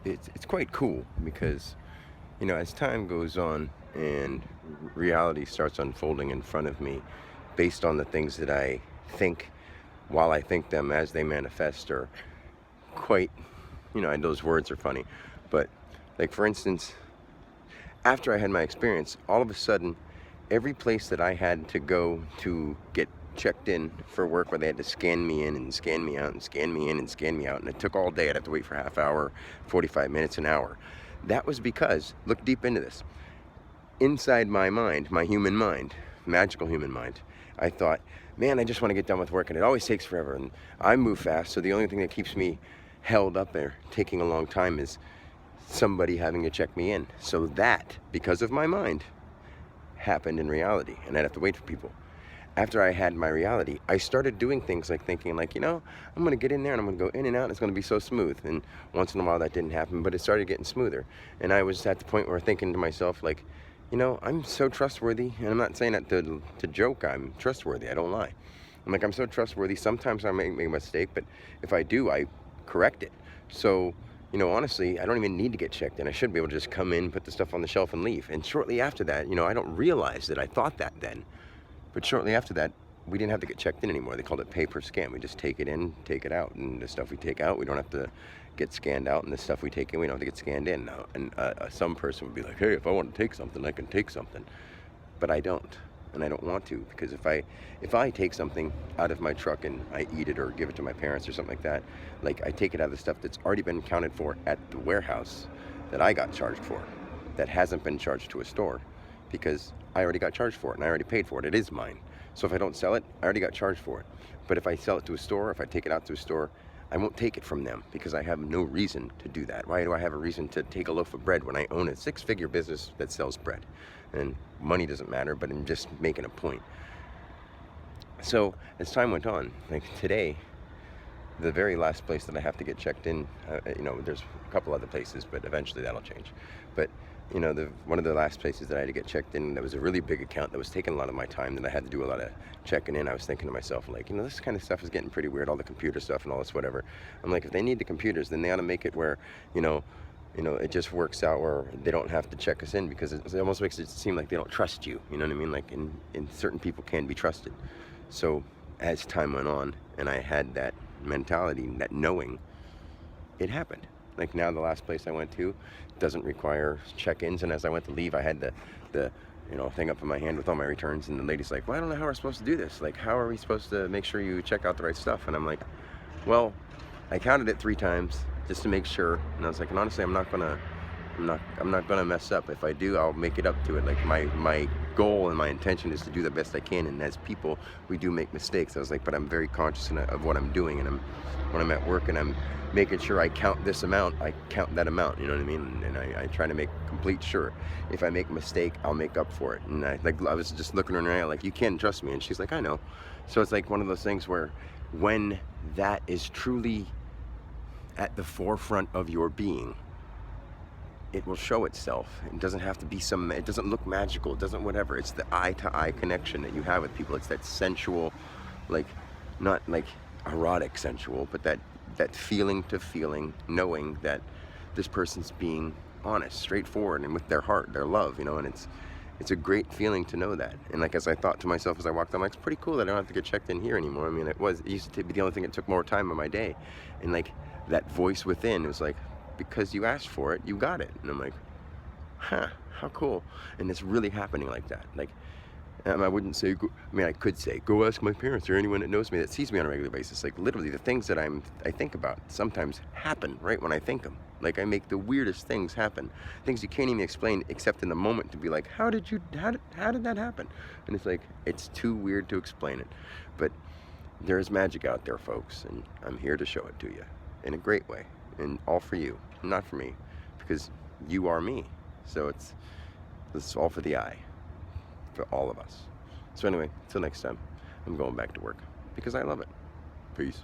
it's quite cool because, as time goes on and reality starts unfolding in front of me based on the things that I think while I think them as they manifest are quite, those words are funny. But, like, for instance, after I had my experience, all of a sudden, every place that I had to go to get checked in for work, where they had to scan me in and scan me out and scan me in and scan me out, and it took all day. I'd have to wait for half hour, 45 minutes, an hour. That was because, look deep into this, inside my mind, my human mind, magical human mind, I thought, man, I just want to get done with work, and it always takes forever, and I move fast, so the only thing that keeps me held up there, taking a long time, is somebody having to check me in. So that, because of my mind, happened in reality, and I'd have to wait for people. After I had my reality, I started doing things like thinking, like, I'm going to get in there and I'm going to go in and out, and it's going to be so smooth. And once in a while that didn't happen, but it started getting smoother. And I was at the point where thinking to myself, like, I'm so trustworthy, and I'm not saying that to joke. I'm trustworthy. I don't lie. I'm like, I'm so trustworthy. Sometimes I make a mistake, but if I do, I correct it. So, honestly, I don't even need to get checked in. I should be able to just come in, put the stuff on the shelf, and leave. And shortly after that, I don't realize that I thought that then. But shortly after that, we didn't have to get checked in anymore. They called it pay per scan. We just take it in, take it out. And the stuff we take out, we don't have to get scanned out. And the stuff we take in, we don't have to get scanned in now. And some person would be like, hey, if I want to take something, I can take something. But I don't. And I don't want to, because if I take something out of my truck and I eat it or give it to my parents or something like that, like, I take it out of the stuff that's already been accounted for at the warehouse that I got charged for, that hasn't been charged to a store, because I already got charged for it and I already paid for it. It is mine. So if I don't sell it, I already got charged for it. But if I sell it to a store, if I take it out to a store, I won't take it from them, because I have no reason to do that. Why do I have a reason to take a loaf of bread when I own a six-figure business that sells bread? And money doesn't matter, but I'm just making a point. So as time went on, like today, the very last place that I have to get checked in, there's a couple other places, but eventually that'll change. But one of the last places that I had to get checked in, that was a really big account that was taking a lot of my time, that I had to do a lot of checking in. I was thinking to myself, like, this kind of stuff is getting pretty weird, all the computer stuff and all this whatever. I'm like, if they need the computers, then they ought to make it where, it just works out where they don't have to check us in, because it almost makes it seem like they don't trust you. You know what I mean? Like, and certain people can be trusted. So as time went on and I had that mentality, that knowing, it happened. Like now, the last place I went to doesn't require check-ins, and as I went to leave, I had the thing up in my hand with all my returns, and the lady's like, well, I don't know how we're supposed to do this. Like, how are we supposed to make sure you check out the right stuff? And I'm like, well, I counted it 3 times just to make sure, and I was like, and honestly, I'm not gonna mess up. If I do, I'll make it up to it. Like, my goal and my intention is to do the best I can, and as people, we do make mistakes. I was like, but I'm very conscious of what I'm doing, and when I'm at work and I'm making sure I count this amount, I count that amount, you know what I mean? And I try to make complete sure. If I make a mistake, I'll make up for it. And I was just looking her in the eye, like, you can't trust me. And she's like, I know. So it's like one of those things where, when that is truly at the forefront of your being, it will show itself. It doesn't have to be it doesn't look magical, it doesn't whatever. It's the eye-to-eye connection that you have with people. It's that sensual, like, not like erotic sensual, but that feeling to feeling, knowing that this person's being honest, straightforward, and with their heart, their love, and it's a great feeling to know that. And like, as I thought to myself as I walked, I'm like, it's pretty cool that I don't have to get checked in here anymore. I mean, it used to be the only thing that took more time of my day. And like, that voice within was like, because you asked for it, you got it. And I'm like, huh, how cool. And it's really happening like that. Like, I wouldn't say, I could say, go ask my parents or anyone that knows me, that sees me on a regular basis. Like, literally, the things that I think about sometimes happen right when I think them. Like, I make the weirdest things happen. Things you can't even explain except in the moment, to be like, how did that happen? And it's like, it's too weird to explain it. But there's magic out there, folks, and I'm here to show it to you in a great way. And all for you, not for me, because you are me. So it's all for the eye. For all of us. So anyway, till next time, I'm going back to work because I love it. Peace.